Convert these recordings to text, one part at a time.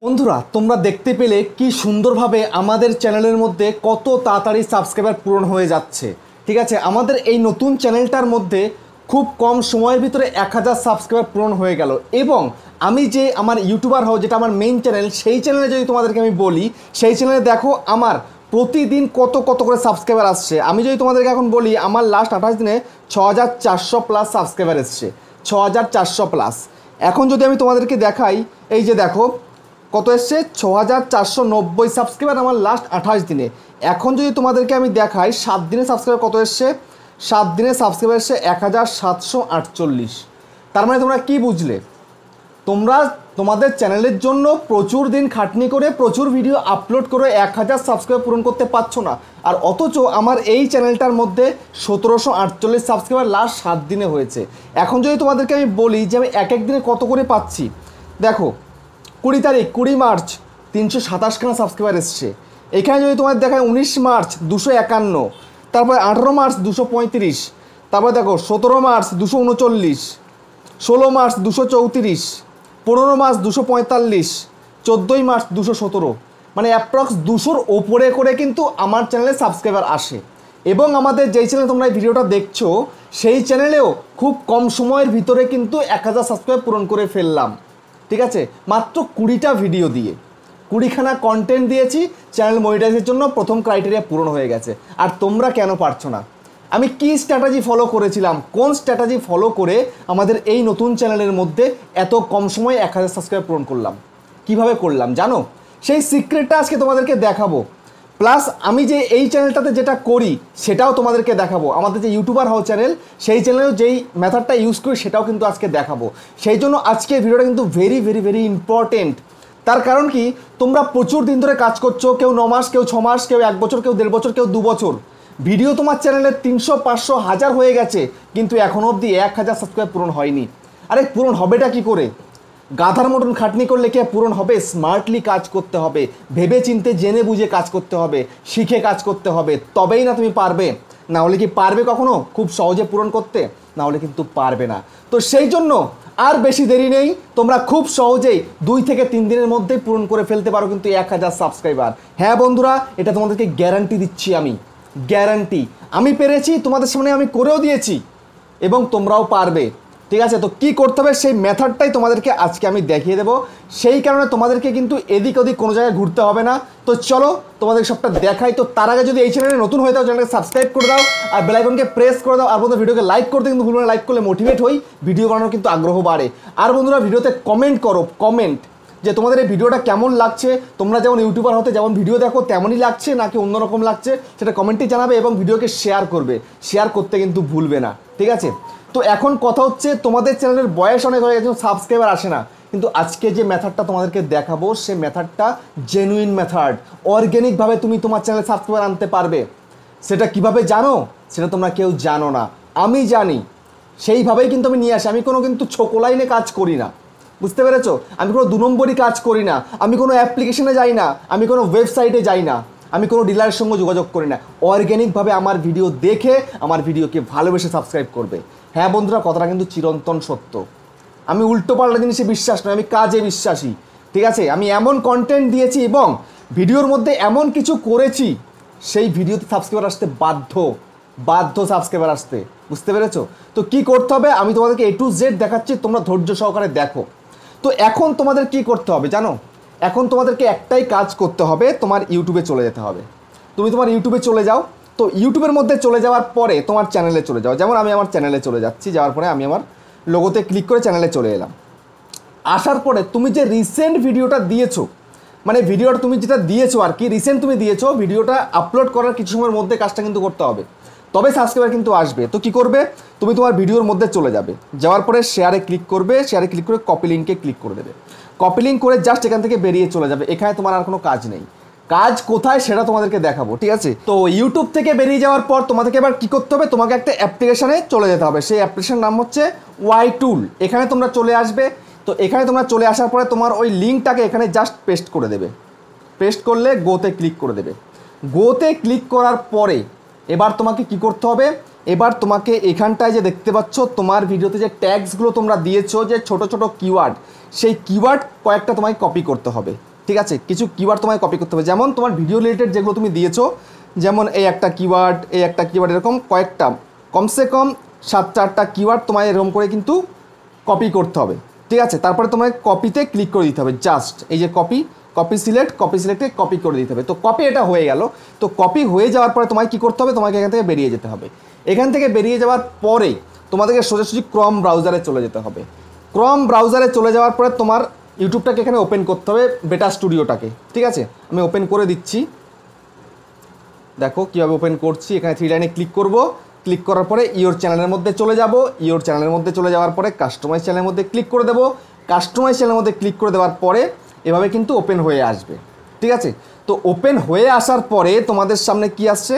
বন্ধুরা তোমরা দেখতে পেলে কি সুন্দরভাবে আমাদের চ্যানেলের মধ্যে কত তাড়াতাড়ি সাবস্ক্রাইবার পূরণ হয়ে যাচ্ছে। ঠিক আছে, আমাদের এই নতুন চ্যানেলটার মধ্যে খুব কম সময়ের ভিতরে 1000 সাবস্ক্রাইবার পূরণ হয়ে গেল। এবং আমি যে আমার ইউটিউবার হও, যেটা আমার মেইন চ্যানেল, সেই চ্যানেলে যদি তোমাদেরকে আমি বলি, সেই চ্যানেলে দেখো আমার প্রতিদিন কত কত করে সাবস্ক্রাইবার আসছে। আমি যদি তোমাদেরকে এখন বলি, আমার লাস্ট 28 দিনে 6400 প্লাস সাবস্ক্রাইবার এসছে, 6400 প্লাস। এখন যদি আমি তোমাদেরকে দেখাই, এই যে দেখো কত এসছে, 6490 সাবস্ক্রাইবার আমার লাস্ট 28 দিনে। এখন যদি তোমাদেরকে আমি দেখাই 7 দিনে সাবস্ক্রাইবার কত এসছে, 7 দিনে সাবস্ক্রাইবার এসছে 1748। তার মানে তোমরা কি বুঝলে, তোমরা তোমাদের চ্যানেলের জন্য প্রচুর দিন খাটনি করে প্রচুর ভিডিও আপলোড করে 1000 সাবস্ক্রাইবার পূরণ করতে পারছো না, আর অথচ আমার এই চ্যানেলটার মধ্যে 1748 সাবস্ক্রাইবার লাস্ট 7 দিনে হয়েছে। এখন যদি তোমাদেরকে আমি বলি যে আমি এক এক দিনে কত করে পাচ্ছি, দেখো 20 তারিখ 20 মার্চ 327খানা সাবস্ক্রাইবার এসছে। এখানে যদি তোমাদের দেখায় 19 মার্চ 251, তারপরে 18 মার্চ 235, তারপরে দেখো 17 মার্চ 239, 16 মার্চ 234, 15 মার্চ 245, 14 মার্চ 217। মানে অ্যাপ্রক্স 200-র ওপরে করে কিন্তু আমার চ্যানেলে সাবস্ক্রাইবার আসে। এবং আমাদের যেই চ্যানেলে তোমরা এই ভিডিওটা দেখছো, সেই চ্যানেলেও খুব কম সময়ের ভিতরে কিন্তু 1000 সাবস্ক্রাইবার পূরণ করে ফেললাম। ঠিক আছে, মাত্র 20টা ভিডিও দিয়ে 20খানা কন্টেন্ট দিয়েছি, চ্যানেল মনিটাইজের জন্য প্রথম ক্রাইটেরিয়া পূরণ হয়ে গেছে। আর তোমরা কেন পারছো না? আমি কি স্ট্র্যাটেজি ফলো করেছিলাম, কোন স্ট্র্যাটেজি ফলো করে আমাদের এই নতুন চ্যানেলের মধ্যে এত কম সময়ে 1000 সাবস্ক্রাইব পূরণ করলাম, কিভাবে করলাম জানো? সেই সিক্রেটটা আজকে তোমাদেরকে দেখাবো। প্লাস আমি যে এই চ্যানেলটাতে যেটা করি সেটাও তোমাদেরকে দেখাবো। আমাদের যে ইউটিউবার হও চ্যানেল, সেই চ্যানেলেও যেই মেথডটা ইউজ করি সেটাও কিন্তু আজকে দেখাবো। সেই জন্য আজকে ভিডিওটা কিন্তু ভেরি ভেরি ভেরি ইম্পর্টেন্ট। তার কারণ কি, তোমরা প্রচুর দিন ধরে কাজ করছো, কেউ 9 মাস, কেউ 6 মাস, কেউ 1 বছর, কেউ 1.5 বছর, কেউ 2 বছর। ভিডিও তোমার চ্যানেলে 300, 500, 1000 হয়ে গেছে, কিন্তু এখনও অবধি 1000 সাবস্ক্রাইব পূরণ হয়নি। আরে পূরণ হবেটা কি করে? গাধার মতন খাটনি করলে কে পূরণ হবে? স্মার্টলি কাজ করতে হবে, ভেবে চিন্তে জেনে বুঝে কাজ করতে হবে, শিখে কাজ করতে হবে, তবেই না তুমি পারবে। না হলে কি পারবে কখনো খুব সহজে পূরণ করতে? না হলে কিন্তু পারবে না। তো সেই জন্য আর বেশি দেরি নেই, তোমরা খুব সহজেই 2 থেকে 3 দিনের মধ্যেই পূরণ করে ফেলতে পারো কিন্তু 1000 সাবস্ক্রাইবার। হ্যাঁ বন্ধুরা, এটা তোমাদেরকে গ্যারান্টি দিচ্ছি, আমি গ্যারান্টি। আমি পেরেছি, তোমাদের সামনে আমি করেও দিয়েছি, এবং তোমরাও পারবে। ঠিক আছে, তো কী করতে হবে সেই মেথডটাই তোমাদেরকে আজকে আমি দেখিয়ে দেবো। সেই কারণে তোমাদেরকে কিন্তু এদিক ওদিক কোনো জায়গায় ঘুরতে হবে না। তো চলো তোমাদের সবটা দেখাই। তো তার আগে যদি এই চ্যানেলে নতুন হয়ে যাও, চ্যানেলকে সাবস্ক্রাইব করে দাও আর বেল আইকনকে প্রেস করে দাও। আর বন্ধুরা ভিডিওকে লাইক করতে কিন্তু ভুলবে না, লাইক করলে মোটিভেট হই, ভিডিও বানানোর কিন্তু আগ্রহ বাড়ে। আর বন্ধুরা ভিডিওতে কমেন্ট করো, কমেন্ট যে তোমাদের এই ভিডিওটা কেমন লাগছে, তোমরা যেমন ইউটিউবার হতে যেমন ভিডিও দেখো তেমনই লাগছে নাকি অন্যরকম লাগছে, সেটা কমেন্টে জানাবে এবং ভিডিওকে শেয়ার করবে। শেয়ার করতে কিন্তু ভুলবে না, ঠিক আছে? তো এখন কথা হচ্ছে, তোমাদের চ্যানেলের বয়স অনেক হয়ে গেছে, সাবস্ক্রাইবার আসে না, কিন্তু আজকে যে মেথডটা তোমাদেরকে দেখাবো সেই মেথডটা জেনুইন মেথড। অর্গ্যানিকভাবে তুমি তোমার চ্যানেলে সাবস্ক্রাইবার আনতে পারবে। সেটা কিভাবে জানো? সেটা তোমরা কেউ জানো না, আমি জানি। সেইভাবেই কিন্তু আমি নিয়ে আসি। আমি কোনো কিন্তু ছোট লাইনে কাজ করি না, বুঝতে পেরেছো? আমি কোনো 2 নম্বরই কাজ করি না, আমি কোনো অ্যাপ্লিকেশনে যাই না, আমি কোনো ওয়েবসাইটে যাই না, আমি কোনো ডিলারের সঙ্গে যোগাযোগ করি না। অর্গ্যানিকভাবে আমার ভিডিও দেখে আমার ভিডিওকে ভালোবেসে সাবস্ক্রাইব করবে। হ্যাঁ বন্ধুরা, কথাটা কিন্তু চিরন্তন সত্য। আমি উল্টো পাল্টা জিনিসে বিশ্বাস নয়, আমি কাজে বিশ্বাসী। ঠিক আছে, আমি এমন কন্টেন্ট দিয়েছি এবং ভিডিওর মধ্যে এমন কিছু করেছি, সেই ভিডিওতে সাবস্ক্রাইবার আসতে বাধ্য, বাধ্য সাবস্ক্রাইবার আসতে। বুঝতে পেরেছো? তো কি করতে হবে আমি তোমাদেরকে A to Z দেখাচ্ছি, তোমরা ধৈর্য সহকারে দেখো। তো এখন তোমাদের কি করতে হবে জানো? এখন তোমাদেরকে একটাই কাজ করতে হবে, তোমার ইউটিউবে চলে যেতে হবে। তুমি তোমার ইউটিউবে চলে যাও। তো ইউটিউবের মধ্যে চলে যাওয়ার পরে তোমার চ্যানেলে চলে যাও। যেমন আমি আমার চ্যানেলে চলে যাচ্ছি, যাওয়ার পরে আমি আমার লোগোতে ক্লিক করে চ্যানেলে চলে এলাম। আসার পরে তুমি যে রিসেন্ট ভিডিওটা দিয়েছো, মানে ভিডিওটা তুমি যেটা দিয়েছো আর কি, রিসেন্ট তুমি দিয়েছো, ভিডিওটা আপলোড করার কিছু সময়ের মধ্যে কাজটা কিন্তু করতে হবে, তবে সাবস্ক্রাইবার কিন্তু আসবে। তো কি করবে, তুমি তোমার ভিডিওর মধ্যে চলে যাবে, যাওয়ার পরে শেয়ারে ক্লিক করবে, শেয়ারে ক্লিক করে কপি লিঙ্কে ক্লিক করে দেবে। কপি লিঙ্ক করে জাস্ট এখান থেকে বেরিয়ে চলে যাবে। এখানে তোমার আর কোনো কাজ নেই। কাজ কোথায় সেটা তোমাদেরকে দেখাবো, ঠিক আছে? তো ইউটিউব থেকে বেরিয়ে যাওয়ার পর তোমাদেরকে এবার কী করতে হবে, তোমাকে একটা অ্যাপ্লিকেশানে চলে যেতে হবে। সেই অ্যাপ্লিকেশানের নাম হচ্ছে ওয়াই টুল। এখানে তোমরা চলে আসবে। তো এখানে তোমরা চলে আসার পরে তোমার ওই লিঙ্কটাকে এখানে জাস্ট পেস্ট করে দেবে। পেস্ট করলে গোতে ক্লিক করে দেবে। গোতে ক্লিক করার পরে এবার তোমাকে কি করতে হবে, এবার তোমাকে এখানটায় যে দেখতে পাচ্ছ তোমার ভিডিওতে যে ট্যাগসগুলো তোমরা দিয়েছো, যে ছোট ছোট কিওয়ার্ড, সেই কিওয়ার্ড কয়েকটা তোমাকে কপি করতে হবে। ঠিক আছে, কিছু কিওয়ার্ড তোমায় কপি করতে হবে। যেমন তোমার ভিডিও রিলেটেড যেগুলো তুমি দিয়েছো, যেমন এই একটা কিওয়ার্ড, এই একটা কিওয়ার্ড, এরকম কয়েকটা কমসে কম 7-8টা কিওয়ার্ড তোমায় এরকম করে কিন্তু কপি করতে হবে। ঠিক আছে, তারপরে তোমায় কপিতে ক্লিক করে দিতে হবে। জাস্ট এই যে কপি সিলেক্টে কপি করে দিতে হবে। তো কপি এটা হয়ে গেল। তো কপি হয়ে যাওয়ার পরে তোমায় কী করতে হবে, তোমাকে এখান থেকে বেরিয়ে যেতে হবে। এখান থেকে বেরিয়ে যাওয়ার পরে তোমাদেরকে সোজাসুজি ক্রম ব্রাউজারে চলে যেতে হবে। ক্রম ব্রাউজারে চলে যাওয়ার পরে তোমার ইউটিউবটাকে এখানে ওপেন করতে হবে, বেটা স্টুডিওটাকে। ঠিক আছে, আমি ওপেন করে দিচ্ছি, দেখো কীভাবে ওপেন করছি। এখানে 3 লাইনে ক্লিক করব, ক্লিক করার পরে ইওর চ্যানেলের মধ্যে চলে যাব। ইওর চ্যানেলের মধ্যে চলে যাওয়ার পরে কাস্টমাইজ চ্যানেলের মধ্যে ক্লিক করে দেবো। কাস্টমাইজ চ্যানেলের মধ্যে ক্লিক করে দেওয়ার পরে এভাবে কিন্তু ওপেন হয়ে আসবে। ঠিক আছে, তো ওপেন হয়ে আসার পরে তোমাদের সামনে কি আসছে,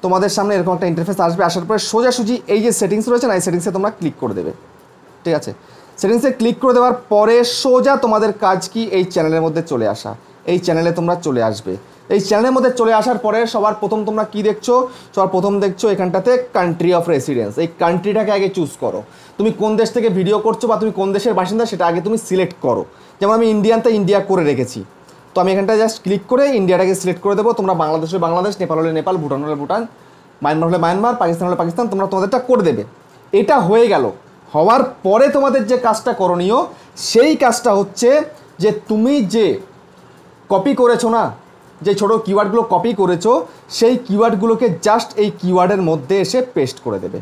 তোমাদের সামনে এরকম একটা ইন্টারফেস আসবে। আসার পরে সোজাসুজি এই যে সেটিংস রয়েছে না, এই সেটিংসে তোমরা ক্লিক করে দেবে। ঠিক আছে, সেটিংসে ক্লিক করে দেওয়ার পরে সোজা তোমাদের কাজ কি, এই চ্যানেলের মধ্যে চলে আসা। এই চ্যানেলে তোমরা চলে আসবে। এই চ্যানেলের মধ্যে চলে আসার পরে সবার প্রথম তোমরা কি দেখছো, সবার প্রথম দেখছো এখানটাতে কান্ট্রি অফ রেসিডেন্স। এই কান্ট্রিটাকে আগে চুজ করো। তুমি কোন দেশ থেকে ভিডিও করছো বা তুমি কোন দেশের বাসিন্দা সেটা আগে তুমি সিলেক্ট করো। যেমন আমি ইন্ডিয়ানতে ইন্ডিয়া করে রেখেছি, তো আমি এখানটায় জাস্ট ক্লিক করে ইন্ডিয়াটাকে সিলেক্ট করে দেবো। তোমরা বাংলাদেশ হলে বাংলাদেশ, নেপাল হলে নেপাল, ভুটান হলে ভুটান, মায়ানমার হলে মায়ানমার, পাকিস্তান হলে পাকিস্তান, তোমরা তোমাদেরটা করে দেবে। এটা হয়ে গেল। হওয়ার পরে তোমাদের যে কাজটা করণীয়, সেই কাজটা হচ্ছে যে তুমি যে কপি করেছো না, যে ছোটো কিওয়ার্ডগুলো কপি করেছো, সেই কিওয়ার্ডগুলোকে জাস্ট এই কিওয়ার্ডের মধ্যে এসে পেস্ট করে দেবে।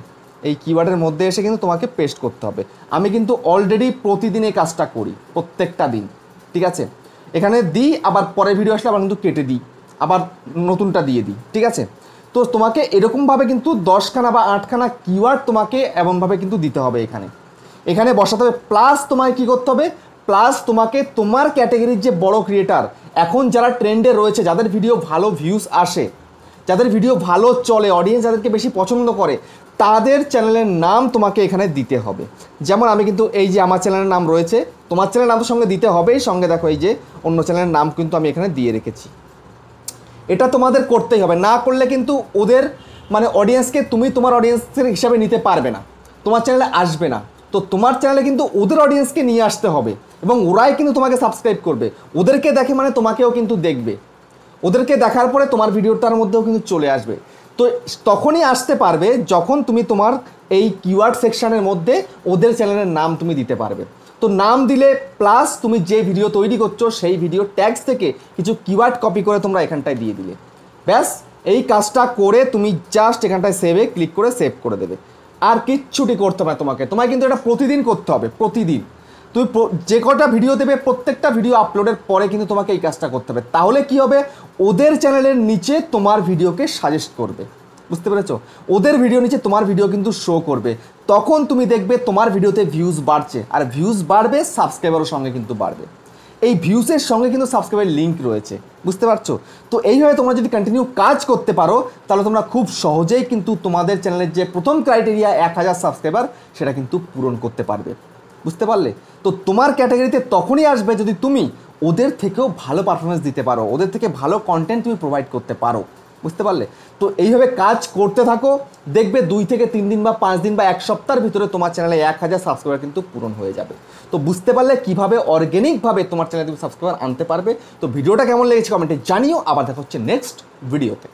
এই কিওয়ার্ডের মধ্যে এসে কিন্তু তোমাকে পেস্ট করতে হবে। আমি কিন্তু অলরেডি প্রতিদিন এই কাজটা করি, প্রত্যেকটা দিন। ঠিক আছে, এখানে দিই, আবার পরের ভিডিও আসলে আবার কিন্তু কেটে দিই, আবার নতুনটা দিয়ে দিই। ঠিক আছে, তো তোমাকে এরকমভাবে কিন্তু 10খানা বা 8খানা কিওয়ার্ড তোমাকে এমনভাবে কিন্তু দিতে হবে। এখানে বসাতে হবে। প্লাস তোমায় কী করতে হবে, প্লাস তোমাকে তোমার ক্যাটাগরির যে বড় ক্রিয়েটার, এখন যারা ট্রেন্ডে রয়েছে, যাদের ভিডিও ভালো ভিউজ আসে, যাদের ভিডিও ভালো চলে, অডিয়েন্স যাদেরকে বেশি পছন্দ করে, তাদের চ্যানেলের নাম তোমাকে এখানে দিতে হবে। যেমন আমি কিন্তু এই যে আমার চ্যানেলের নাম রয়েছে, তোমার চ্যানেলের নাম তো সঙ্গে দিতে হবেই, সঙ্গে দেখো এই যে অন্য চ্যানেলের নাম কিন্তু আমি এখানে দিয়ে রেখেছি। এটা তোমাদের করতেই হবে, না করলে কিন্তু ওদের মানে অডিয়েন্সকে তুমি তোমার অডিয়েন্সের হিসাবে নিতে পারবে না, তোমার চ্যানেলে আসবে না। তো তোমার চ্যানেলে কিন্তু ওদের অডিয়েন্সকে নিয়ে আসতে হবে, এবং ওরাই কিন্তু তোমাকে সাবস্ক্রাইব করবে। ওদেরকে দেখে মানে তোমাকেও কিন্তু দেখবে, ওদেরকে দেখার পরে তোমার ভিডিওটার মধ্যেও কিন্তু চলে আসবে। তো তখনই আসতে পারবে যখন তুমি তোমার এই কিওয়ার্ড সেকশানের মধ্যে ওদের চ্যানেলের নাম তুমি দিতে পারবে। তো নাম দিলে, প্লাস তুমি যে ভিডিও তৈরি করছো সেই ভিডিও ট্যাগস থেকে কিছু কিওয়ার্ড কপি করে তোমরা এখানটায় দিয়ে দিলে, ব্যাস এই কাজটা করে তুমি জাস্ট এখানটায় সেভে ক্লিক করে সেভ করে দেবে। আর কিচ্ছুটি করতে হবে তোমায় কিন্তু এটা প্রতিদিন করতে হবে। প্রতিদিন তুমি যে কটা ভিডিও দেবে, প্রত্যেকটা ভিডিও আপলোডের পরে কিন্তু তোমাকে এই কাজটা করতে হবে। তাহলে কি হবে, ওদের চ্যানেলের নিচে তোমার ভিডিওকে সাজেস্ট করবে। বুঝতে পেরেছো, ওদের ভিডিও নিচে তোমার ভিডিও কিন্তু শো করবে। তখন তুমি দেখবে তোমার ভিডিওতে ভিউজ বাড়ছে, আর ভিউজ বাড়বে, সাবস্ক্রাইবারের সঙ্গে কিন্তু বাড়বে। এই ভিউসের সঙ্গে কিন্তু সাবস্ক্রাইবার লিঙ্ক রয়েছে, বুঝতে পারছো। তো এইভাবে তোমরা যদি কন্টিনিউ কাজ করতে পারো, তাহলে তোমরা খুব সহজেই কিন্তু তোমাদের চ্যানেলের যে প্রথম ক্রাইটেরিয়া 1000 সাবস্ক্রাইবার, সেটা কিন্তু পূরণ করতে পারবে। বুঝতে পারলে, তো তোমার ক্যাটাগরিতে তখনই আসবে যদি তুমি ওদের থেকেও ভালো পারফরমেন্স দিতে পারো, ওদের থেকে ভালো কন্টেন্ট তুমি প্রোভাইড করতে পারো। বুঝতে পারলে, তো এইভাবে কাজ করতে থাকো, দেখবে 2 থেকে 3 দিন বা 5 দিন বা 1 সপ্তাহের ভিতরে তোমার চ্যানেলে 1000 সাবস্ক্রাইবার কিন্তু পূরণ হয়ে যাবে। তো বুঝতে পারলে কীভাবে অর্গ্যানিকভাবে তোমার চ্যানেলে তুমি সাবস্ক্রাইবার আনতে পারবে। তো ভিডিওটা কেমন লেগেছে কমেন্টে জানিও। আবার দেখা হচ্ছে নেক্সট ভিডিওতে।